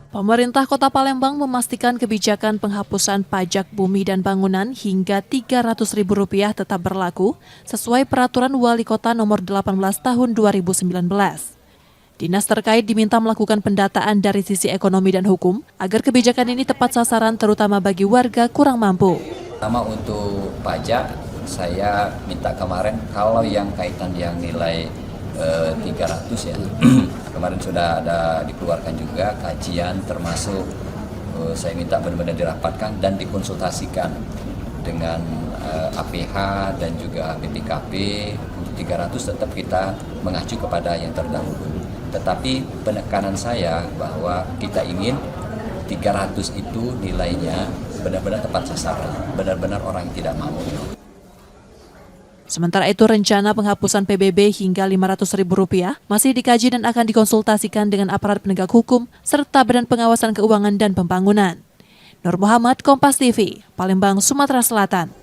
Pemerintah Kota Palembang memastikan kebijakan penghapusan pajak bumi dan bangunan hingga Rp300.000 tetap berlaku sesuai Peraturan Wali Kota Nomor 18 Tahun 2019. Dinas terkait diminta melakukan pendataan dari sisi ekonomi dan hukum agar kebijakan ini tepat sasaran terutama bagi warga kurang mampu. Pertama untuk pajak, saya minta kemarin kalau yang kaitan yang nilai 300 ya, kemarin sudah ada dikeluarkan juga kajian termasuk saya minta benar-benar dirapatkan dan dikonsultasikan dengan APH dan juga BPKP. Untuk 300 tetap kita mengacu kepada yang terdahulu. Tetapi penekanan saya bahwa kita ingin 300 itu nilainya benar-benar tepat sasaran, benar-benar orang yang tidak mau. Sementara itu, rencana penghapusan PBB hingga Rp500.000 masih dikaji dan akan dikonsultasikan dengan aparat penegak hukum serta Badan Pengawasan Keuangan dan Pembangunan. Nur Muhammad, Kompas TV, Palembang, Sumatera Selatan.